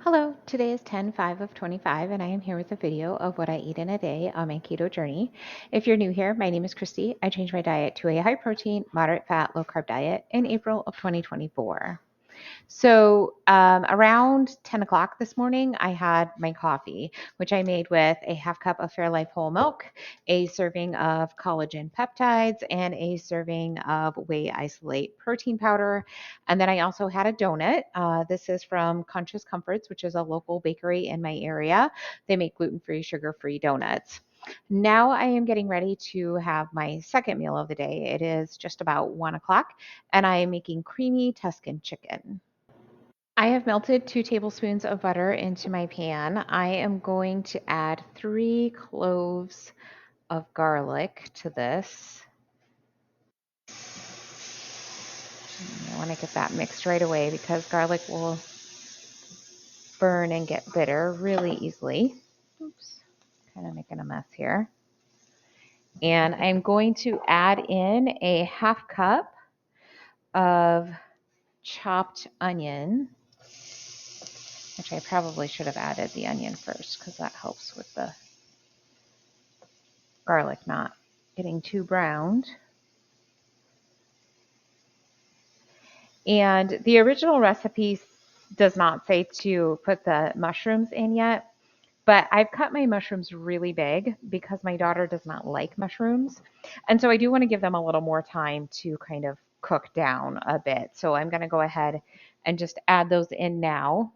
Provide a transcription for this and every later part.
Hello, today is 10/5 of 25 and I am here with a video of what I eat in a day on my keto journey. If you're new here, my name is Christy. I changed my diet to a high protein, moderate fat, low carb diet in April of 2024. So around 10 o'clock this morning, I had my coffee, which I made with a half cup of Fairlife whole milk, a serving of collagen peptides, and a serving of whey isolate protein powder. And then I also had a donut. This is from Conscious Comforts, which is a local bakery in my area. They make gluten-free, sugar-free donuts. Now I am getting ready to have my second meal of the day. It is just about 1 o'clock, and I am making creamy Tuscan chicken. I have melted 2 tablespoons of butter into my pan. I am going to add 3 cloves of garlic to this. I want to get that mixed right away because garlic will burn and get bitter really easily. Oops, kind of making a mess here. And I'm going to add in a half cup of chopped onion, which I probably should have added the onion first because that helps with the garlic not getting too browned. And the original recipe does not say to put the mushrooms in yet, but I've cut my mushrooms really big because my daughter does not like mushrooms. And so I do want to give them a little more time to kind of cook down a bit. So I'm going to go ahead and just add those in now.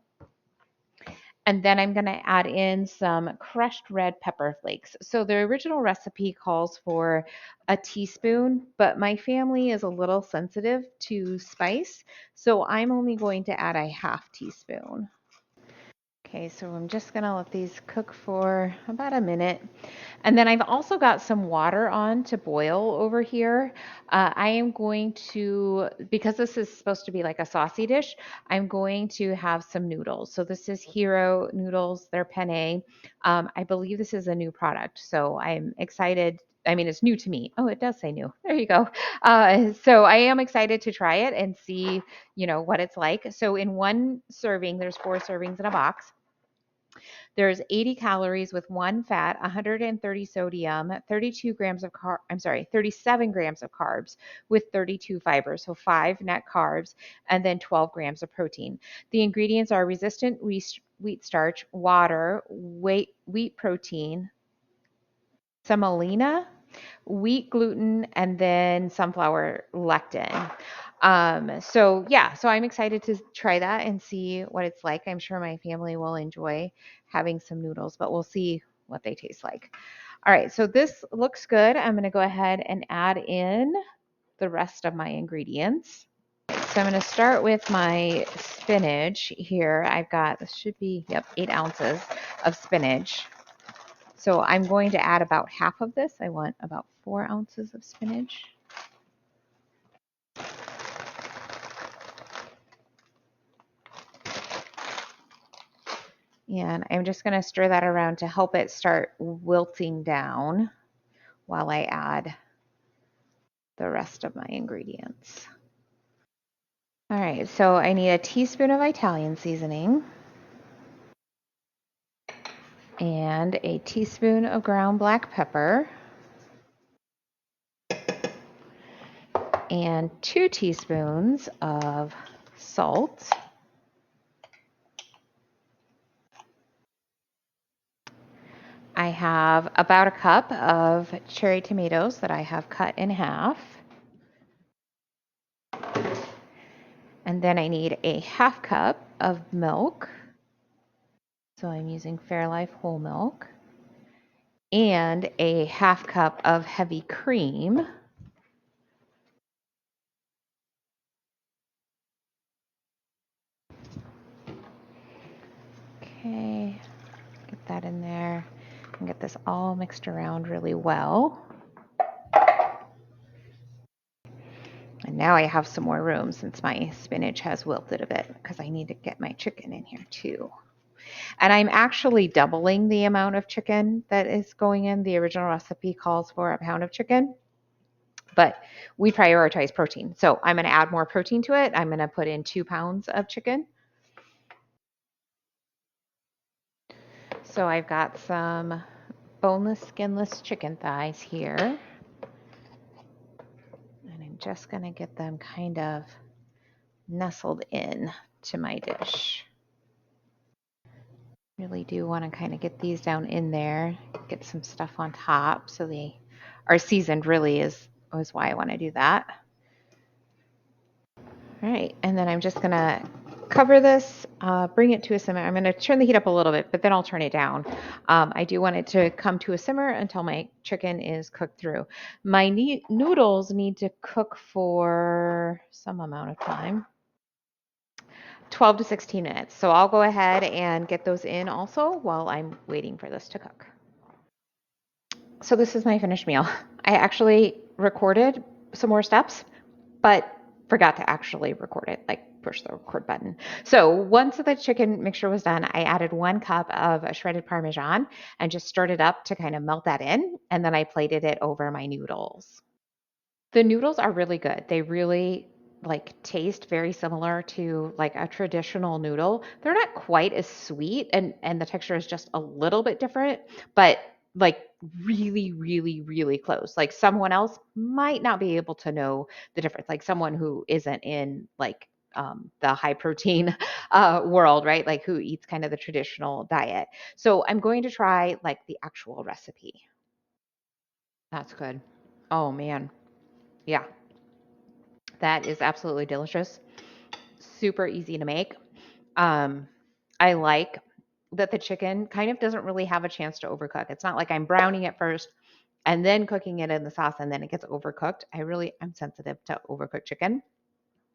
And then I'm going to add in some crushed red pepper flakes. So the original recipe calls for a teaspoon, but my family is a little sensitive to spice. So I'm only going to add a half teaspoon. Okay, so I'm just gonna let these cook for about a minute. And then I've also got some water on to boil over here. I am going to, because this is supposed to be like a saucy dish, I'm going to have some noodles. So this is Hero Noodles, they're penne. I believe this is a new product, so I'm excited. I mean, it's new to me. Oh, it does say new. There you go. So I am excited to try it and see, what it's like. So in one serving, there's 4 servings in a box. There's 80 calories with 1 fat, 130 sodium, 32 grams of 37 grams of carbs with 32 fibers, so 5 net carbs, and then 12 grams of protein. The ingredients are resistant wheat starch, water, wheat protein, semolina, wheat gluten, and then sunflower lectin. So I'm excited to try that and see what it's like. I'm sure my family will enjoy having some noodles, but we'll see what they taste like. All right, so this looks good. I'm going to go ahead and add in the rest of my ingredients. So I'm going to start with my spinach here. I've got, this should be, 8 ounces of spinach. So I'm going to add about half of this. I want about 4 ounces of spinach. And I'm just going to stir that around to help it start wilting down while I add the rest of my ingredients. All right, so I need a teaspoon of Italian seasoning and a teaspoon of ground black pepper and 2 teaspoons of salt. I have about a cup of cherry tomatoes that I have cut in half. And then I need a half cup of milk. So I'm using Fairlife whole milk. And a half cup of heavy cream. Okay, get that in there and get this all mixed around really well. And now I have some more room since my spinach has wilted a bit because I need to get my chicken in here too. And I'm actually doubling the amount of chicken that is going in. The original recipe calls for a pound of chicken, but we prioritize protein. So I'm going to add more protein to it. I'm going to put in 2 pounds of chicken. So I've got some boneless, skinless chicken thighs here. And I'm just going to get them kind of nestled in to my dish. Really do want to kind of get these down in there, get some stuff on top so they are seasoned really is why I want to do that. All right, and then I'm just going to cover this, bring it to a simmer. I'm going to turn the heat up a little bit, but then I'll turn it down. I do want it to come to a simmer until my chicken is cooked through. My noodles need to cook for some amount of time. 12 to 16 minutes. So I'll go ahead and get those in also while I'm waiting for this to cook. So this is my finished meal. I actually recorded some more steps, but forgot to actually record it, like push the record button. So once the chicken mixture was done, I added 1 cup of shredded Parmesan and just stirred it up to kind of melt that in. And then I plated it over my noodles. The noodles are really good. They really like taste very similar to like a traditional noodle. They're not quite as sweet and the texture is just a little bit different, but like really, really, really close. Like someone else might not be able to know the difference. Like someone who isn't in like the high protein world, right? Like who eats kind of the traditional diet. So I'm going to try like the actual recipe. That's good. Oh man. Yeah. That is absolutely delicious. Super easy to make. Um, I like that the chicken kind of doesn't really have a chance to overcook. It's not like I'm browning it first and then cooking it in the sauce and then it gets overcooked. I'm sensitive to overcooked chicken.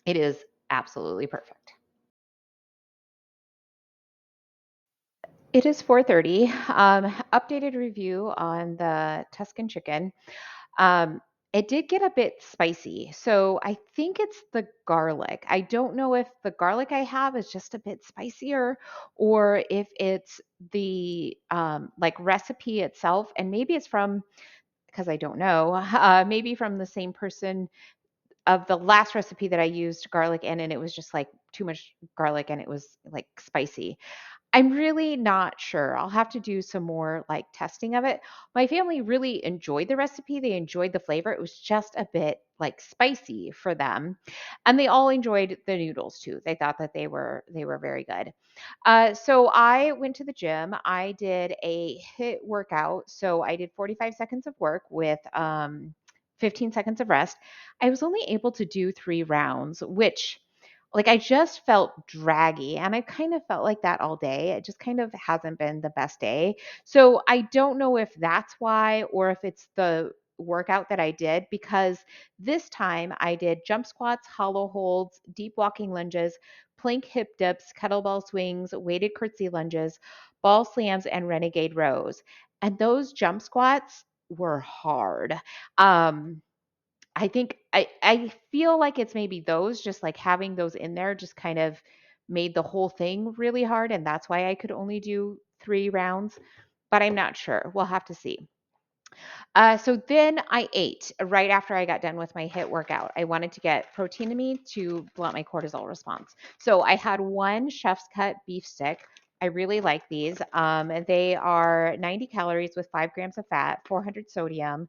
It is absolutely perfect. It is 4:30. Updated review on the Tuscan chicken. Um, it did get a bit spicy, so I think it's the garlic. I don't know if the garlic I have is just a bit spicier or if it's the like recipe itself, and maybe it's from because I don't know, maybe from the same person of the last recipe that I used garlic in, and it was just like too much garlic and it was like spicy. I'm really not sure. I'll have to do some more like testing of it. My family really enjoyed the recipe. They enjoyed the flavor. It was just a bit like spicy for them. And they all enjoyed the noodles too. They thought that they were very good. So I went to the gym. I did a HIIT workout. So I did 45 seconds of work with 15 seconds of rest. I was only able to do 3 rounds, which like I just felt draggy and I kind of felt like that all day. It just kind of hasn't been the best day. So I don't know if that's why or if it's the workout that I did because this time I did jump squats, hollow holds, deep walking lunges, plank hip dips, kettlebell swings, weighted curtsy lunges, ball slams, and renegade rows. And those jump squats were hard. Um, I think I feel like it's maybe those, just like having those in there just kind of made the whole thing really hard, and that's why I could only do 3 rounds, but I'm not sure. We'll have to see. So then I ate right after I got done with my HIIT workout. I wanted to get protein in me to blunt my cortisol response. So I had 1 chef's cut beef stick. I really like these. They are 90 calories with 5 grams of fat, 400 sodium,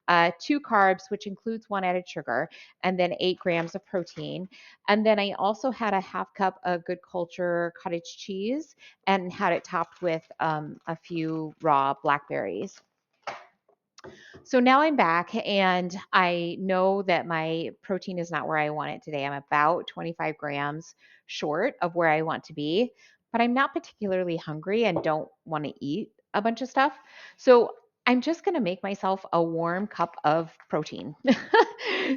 2 carbs, which includes 1 added sugar, and then 8 grams of protein. And then I also had a half cup of good culture cottage cheese and had it topped with a few raw blackberries. So now I'm back and I know that my protein is not where I want it today. I'm about 25 grams short of where I want to be, but I'm not particularly hungry and don't want to eat a bunch of stuff. So I'm just going to make myself a warm cup of protein.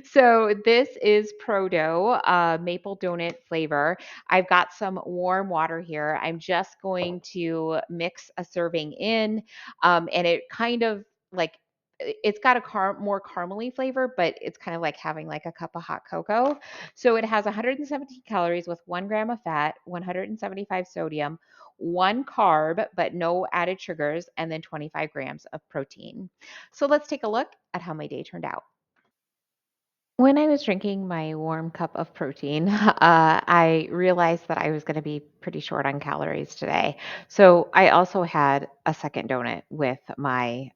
So this is Prodo maple donut flavor. I've got some warm water here. I'm just going to mix a serving in, and it kind of like it's got a more caramely flavor, but it's kind of like having like a cup of hot cocoa. So it has 170 calories with 1 gram of fat, 175 sodium, 1 carb, but no added sugars, and then 25 grams of protein. So let's take a look at how my day turned out. When I was drinking my warm cup of protein, I realized that I was going to be pretty short on calories today. So I also had a second donut with my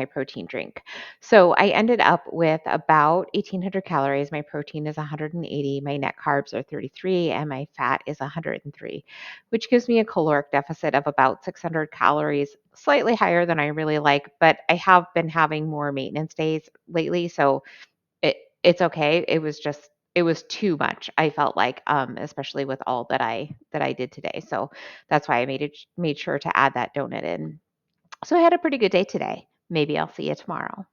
protein drink. So I ended up with about 1,800 calories. My protein is 180, my net carbs are 33, and my fat is 103, which gives me a caloric deficit of about 600 calories, slightly higher than I really like. But I have been having more maintenance days lately, so it's okay. It was too much, I felt like, especially with all that I did today. So that's why I made sure to add that donut in. So I had a pretty good day today. Maybe I'll see you tomorrow.